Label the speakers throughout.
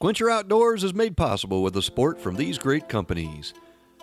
Speaker 1: Squincher Outdoors is made possible with the support from these great companies.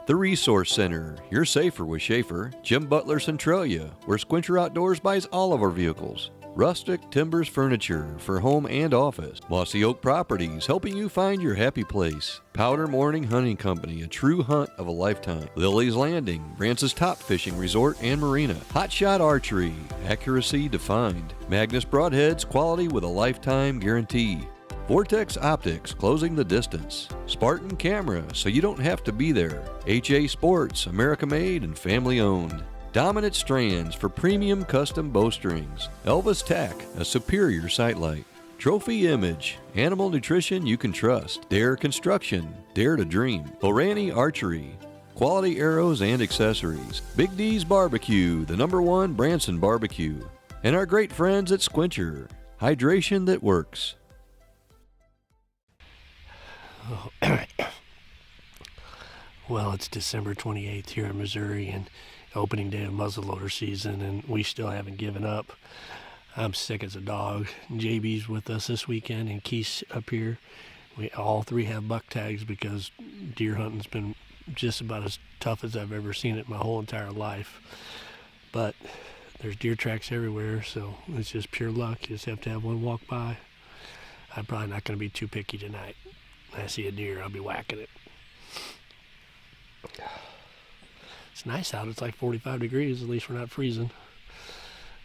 Speaker 1: The Resource Center, you're safer with Schaefer. Jim Butler Centralia, where Squincher Outdoors buys all of our vehicles. Rustic Timbers Furniture for home and office. Mossy Oak Properties, helping you find your happy place. Powder Morning Hunting Company, a true hunt of a lifetime. Lily's Landing, Brance's top fishing resort and marina. Hot Shot Archery, accuracy defined. Magnus Broadheads, quality with a lifetime guarantee. Vortex Optics, closing the distance. Spartan Camera, so you don't have to be there. HA Sports, America made and family owned. Dominant Strands for premium custom bowstrings. Elvis Tack, a superior sightlight. Trophy Image, animal nutrition you can trust. Dare Construction, dare to dream. Orani Archery, quality arrows and accessories. Big D's Barbecue, the #1 Branson barbecue. And our great friends at Squincher, hydration that works.
Speaker 2: Well, it's December 28th here in Missouri and opening day of muzzleloader season, and we still haven't given up. I'm sick as a dog. JB's with us this weekend and Keith's up here. We all three have buck tags because deer hunting's been just about as tough as I've ever seen it my whole entire life. But there's deer tracks everywhere, so it's just pure luck. You just have to have one walk by. I'm probably not going to be too picky tonight. When I see a deer, I'll be whacking it. It's nice out. It's like 45 degrees. At least we're not freezing.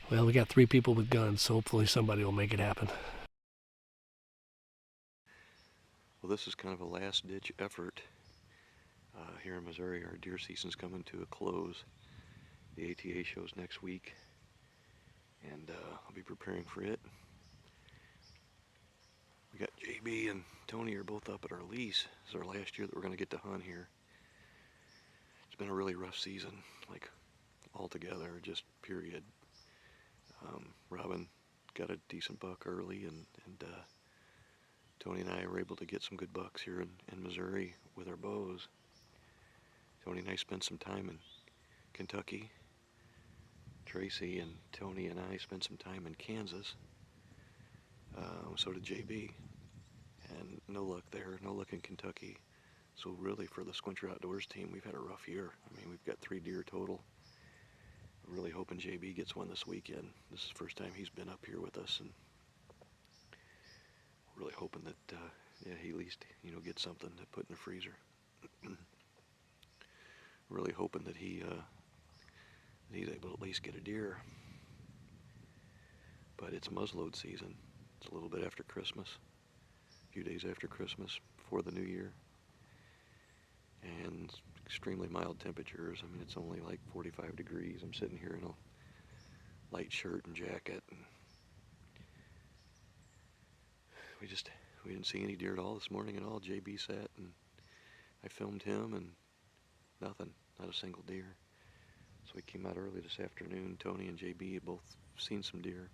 Speaker 2: Well, we got 3 people with guns, so hopefully somebody will make it happen.
Speaker 1: Well, this is kind of a last-ditch effort here in Missouri. Our deer season's coming to a close. The ATA show's next week, and I'll be preparing for it. We got JB and Tony are both up at our lease. This is our last year that we're going to get to hunt here. It's been a really rough season, like altogether, just period. Robin got a decent buck early, and Tony and I were able to get some good bucks here in Missouri with our bows. Tony and I spent some time in Kentucky. Tracy and Tony and I spent some time in Kansas. So did JB, and no luck there, no luck in Kentucky. So really for the Squincher Outdoors team, we've had a rough year. I mean, we've got 3 deer total. I'm really hoping JB gets one this weekend. This is the first time he's been up here with us, and we're really hoping that he at least gets something to put in the freezer. Really hoping that he's able to at least get a deer. But it's muzzleload season. It's a little bit after Christmas, a few days after Christmas, before the new year, and extremely mild temperatures. I mean, it's only like 45 degrees. I'm sitting here in a light shirt and jacket, and we didn't see any deer at all this morning at all. JB sat and I filmed him, and nothing, not a single deer. So we came out early this afternoon. Tony and JB have both seen some deer.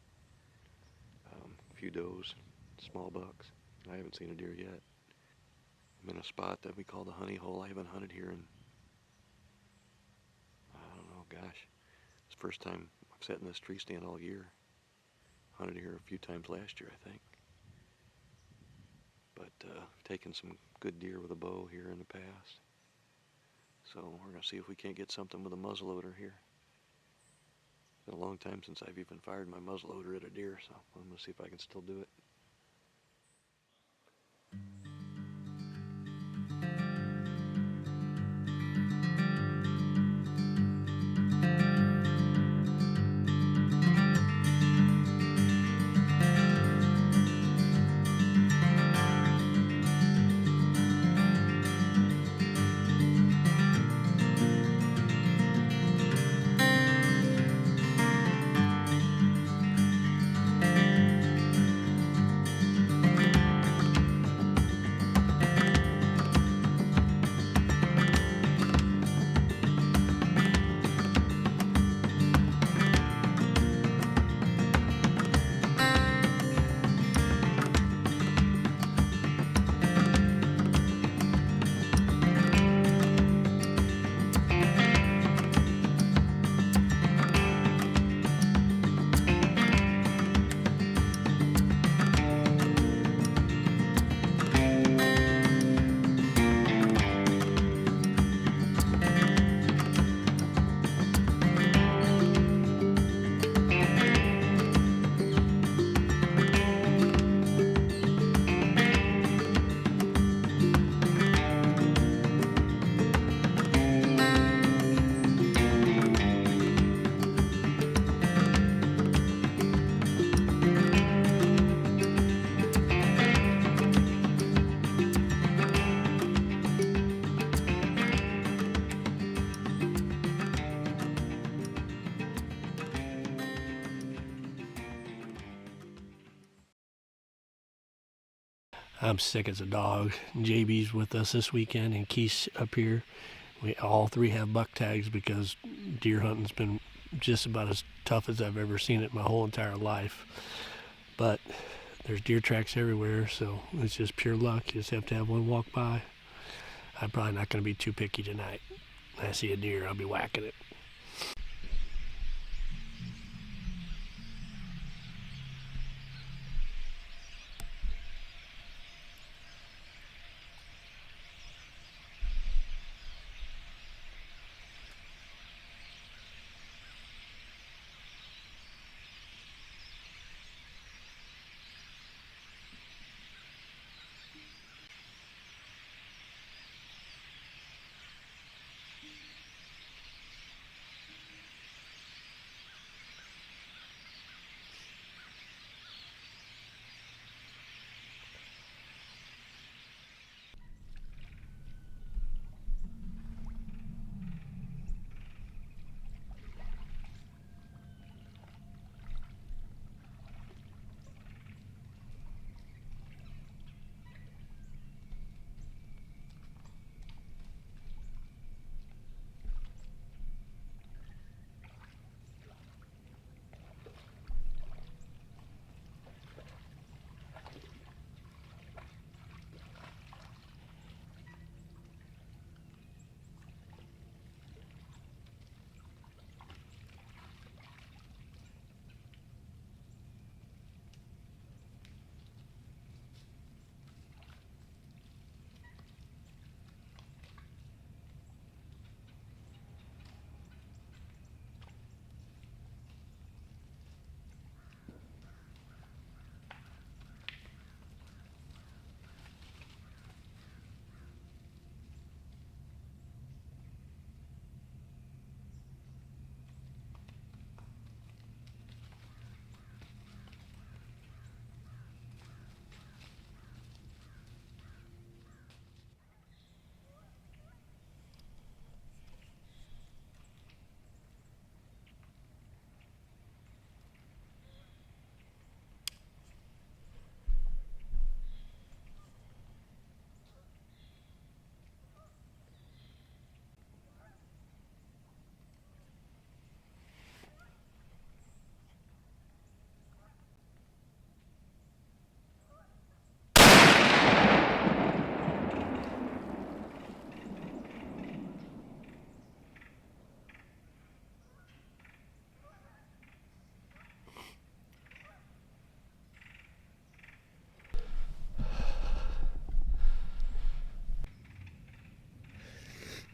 Speaker 1: A few does, small bucks. I haven't seen a deer yet. I'm in a spot that we call the honey hole. I haven't hunted here in, I don't know, gosh. It's the first time I've sat in this tree stand all year. Hunted here a few times last year, I think. But I've taken some good deer with a bow here in the past. So we're going to see if we can't get something with a muzzleloader here. It's been a long time since I've even fired my muzzleloader at a deer, so I'm going to see if I can still do it.
Speaker 2: I'm sick as a dog. JB's with us this weekend and Keith's up here. We all three have buck tags because deer hunting's been just about as tough as I've ever seen it my whole entire life. But there's deer tracks everywhere, so it's just pure luck. You just have to have one walk by. I'm probably not going to be too picky tonight. I see a deer, I'll be whacking it.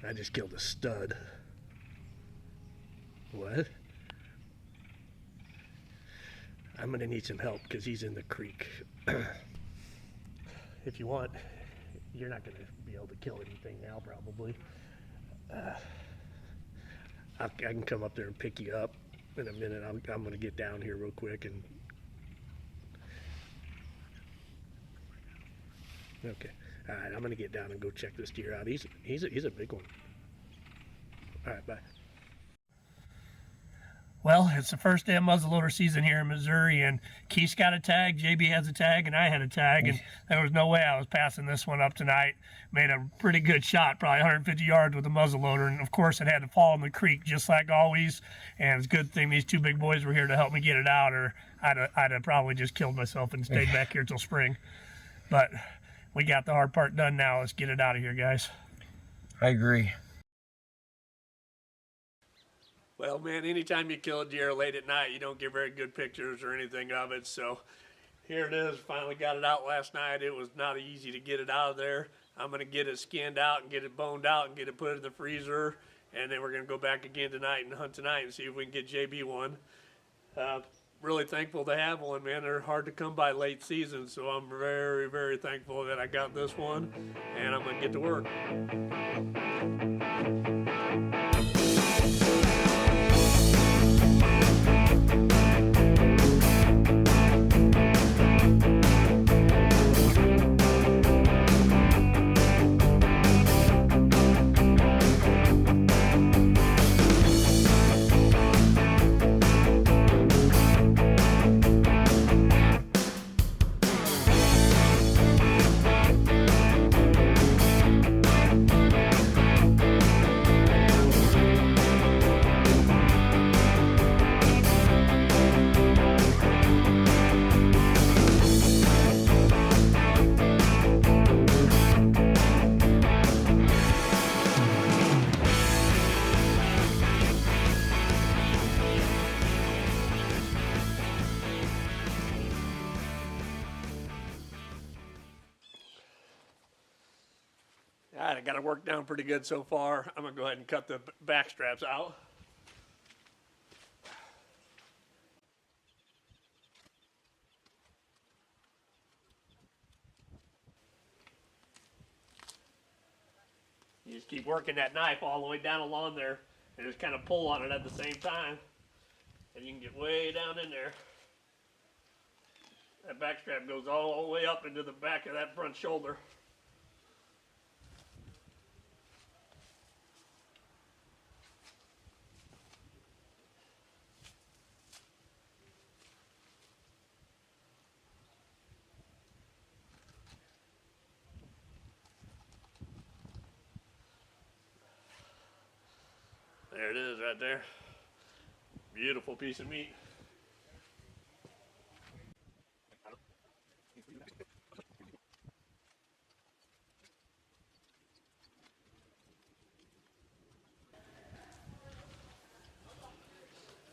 Speaker 2: I just killed a stud. What? I'm gonna need some help because he's in the creek. If you want, you're not gonna be able to kill anything now probably. I can come up there and pick you up in a minute. I'm gonna get down here real quick and okay. All right, I'm gonna get down and go check this deer out. He's a big one. All right, bye. Well, it's the first day of muzzleloader season here in Missouri, and Keith's got a tag, JB has a tag, and I had a tag, and there was no way I was passing this one up tonight. Made a pretty good shot, probably 150 yards with a muzzleloader, and of course it had to fall in the creek just like always, and it's a good thing these two big boys were here to help me get it out, or I'd have probably just killed myself and stayed back here till spring. But we got the hard part done now. Let's get it out of here, guys.
Speaker 3: I agree.
Speaker 2: Well, man, anytime you kill a deer late at night, you don't get very good pictures or anything of it. So here it is. Finally got it out last night. It was not easy to get it out of there. I'm going to get it skinned out and get it boned out and get it put in the freezer. And then we're going to go back again tonight and hunt tonight and see if we can get JB one. Really thankful to have one, man. They're hard to come by late season. So I'm very, very thankful that I got this one. And I'm going to get to work. got it worked down pretty good so far. I'm gonna go ahead and cut the back straps out. You just keep working that knife all the way down along there and just kind of pull on it at the same time. And you can get way down in there. That back strap goes all the way up into the back of that front shoulder. There it is right there. Beautiful piece of meat.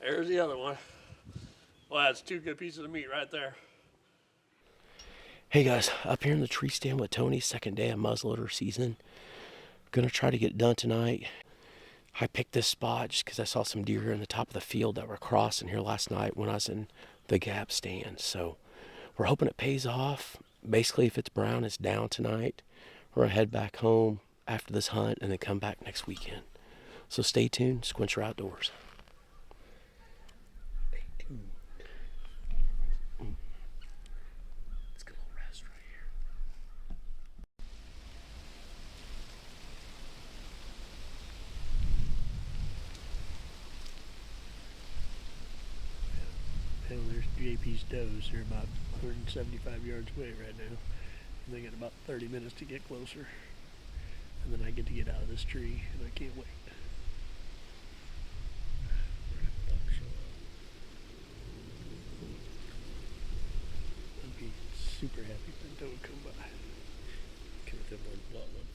Speaker 2: There's the other one. Well, that's two good pieces of meat right there.
Speaker 3: Hey guys, up here in the tree stand with Tony, second day of muzzleloader season. Gonna try to get done tonight. I picked this spot just because I saw some deer in the top of the field that were crossing here last night when I was in the gap stand. So we're hoping it pays off. Basically, if it's brown, it's down tonight. We're gonna head back home after this hunt and then come back next weekend. So stay tuned, Squincher Outdoors. Let's get a little rest right here.
Speaker 2: And there's JP's does. They're about 175 yards away right now. And they got about 30 minutes to get closer. And then I get to get out of this tree, and I can't wait. I'd be super happy if that doe would come by.
Speaker 3: Can we fit one? What, 150?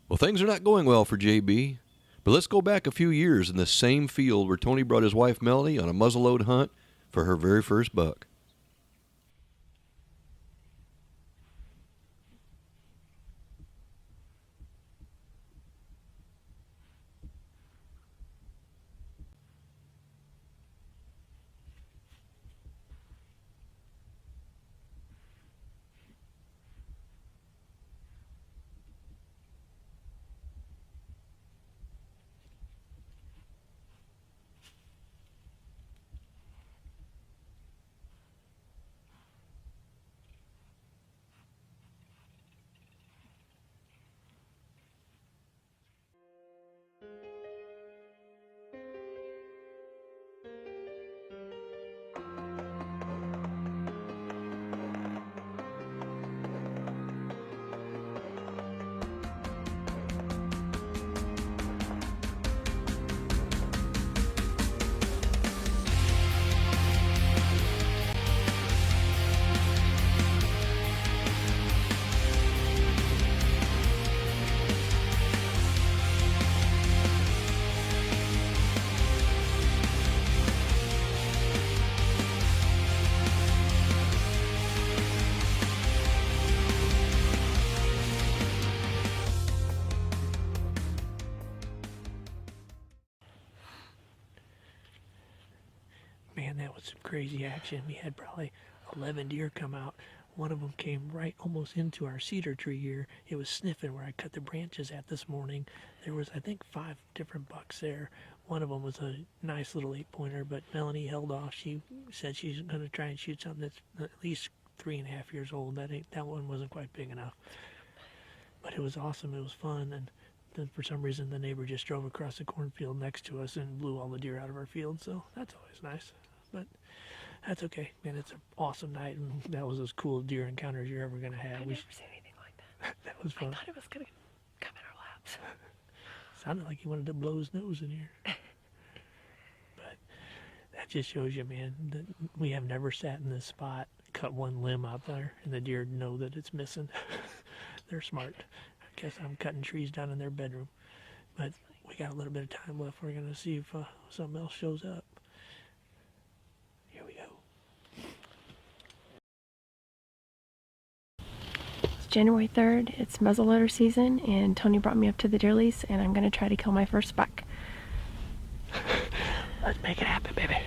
Speaker 1: Well, things are not going well for JB, but let's go back a few years in the same field where Tony brought his wife Melanie on a muzzleload hunt for her very first buck.
Speaker 2: Man, that was some crazy action. We had probably 11 deer come out. One of them came right almost into our cedar tree here. It was sniffing where I cut the branches at this morning. There was, I think, 5 different bucks there. One of them was a nice little 8-pointer, but Melanie held off. She said she's going to try and shoot something that's at least 3.5 years old. That one wasn't quite big enough. But it was awesome. It was fun. And then for some reason, the neighbor just drove across the cornfield next to us and blew all the deer out of our field. So that's always nice. But that's okay, man. It's an awesome night, and that was as cool deer encounters you're ever gonna have.
Speaker 4: I've never seen anything like that.
Speaker 2: That was fun.
Speaker 4: I thought it was gonna come in our laps.
Speaker 2: Sounded like he wanted to blow his nose in here. But that just shows you, man, that we have never sat in this spot cut one limb out there, and the deer know that it's missing. They're smart. I guess I'm cutting trees down in their bedroom. But we got a little bit of time left. We're going to see if something else shows up. Here we go.
Speaker 4: It's January 3rd. It's muzzleloader season, and Tony brought me up to the deer lease, and I'm going to try to kill my first buck.
Speaker 2: Let's make it happen, baby.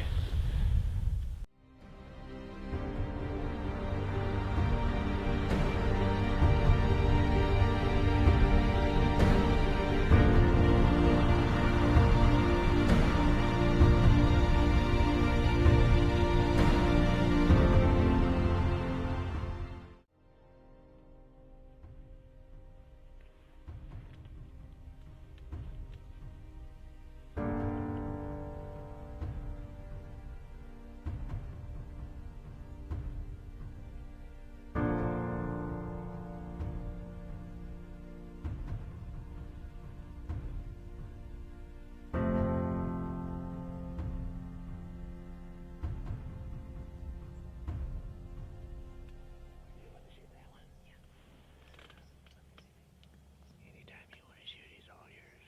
Speaker 2: Anytime you want to shoot, he's all yours.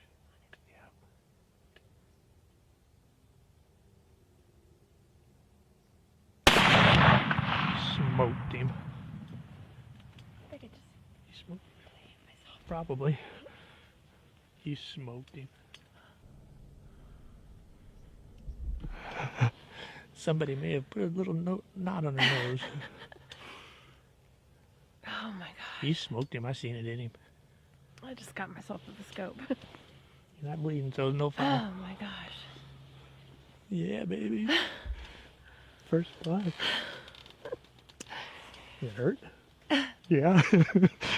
Speaker 2: Yep. Smoked him.
Speaker 4: I think I just
Speaker 2: You smoked him? Probably. You smoked him. Somebody may have put a little knot on her nose.
Speaker 4: Oh my gosh.
Speaker 2: You smoked him. I seen it in him.
Speaker 4: I just got myself with the scope.
Speaker 2: You're not bleeding, so no problem.
Speaker 4: Oh my gosh.
Speaker 2: Yeah, baby. First blood. It hurt? Yeah.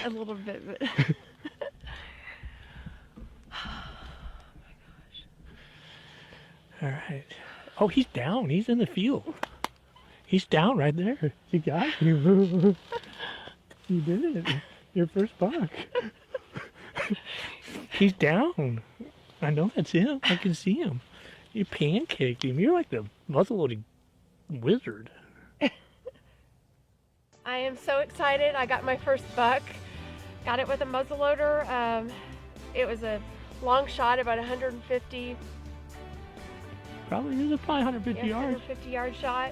Speaker 4: A little bit, but.
Speaker 2: All right. Oh, he's down. He's in the field. He's down right there. You got you. You did it. Your first buck. He's down. I know that's him. I can see him. You pancaked him. You're like the muzzleloading wizard.
Speaker 4: I am so excited. I got my first buck. Got it with a muzzleloader. It was a long shot, about 150.
Speaker 2: Probably 150 yards.
Speaker 4: 150-yard shot.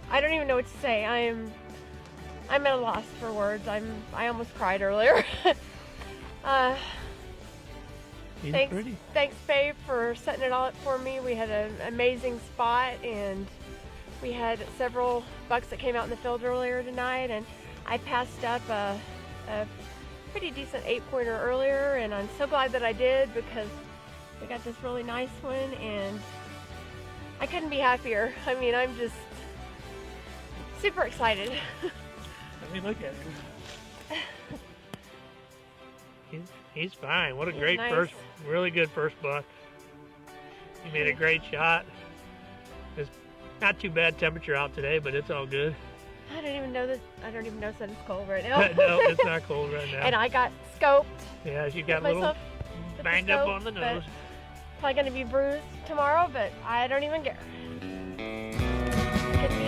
Speaker 4: I don't even know what to say. I'm at a loss for words. I almost cried earlier.
Speaker 2: He's
Speaker 4: thanks,
Speaker 2: pretty.
Speaker 4: Thanks, babe, for setting it all up for me. We had an amazing spot, and we had several bucks that came out in the field earlier tonight, and I passed up a pretty decent 8-pointer earlier, and I'm so glad that I did, because we got this really nice one, and I couldn't be happier. I mean, I'm just super excited.
Speaker 2: Let me look at him. He's fine. What a great
Speaker 4: nice.
Speaker 2: really good first buck. You made a great shot. It's not too bad temperature out today, but it's all good.
Speaker 4: I don't even know that it's cold right now.
Speaker 2: No, it's not cold right now.
Speaker 4: And I got scoped.
Speaker 2: Yeah, you got a little banged up on the nose.
Speaker 4: Probably gonna be bruised tomorrow, but I don't even care. Get me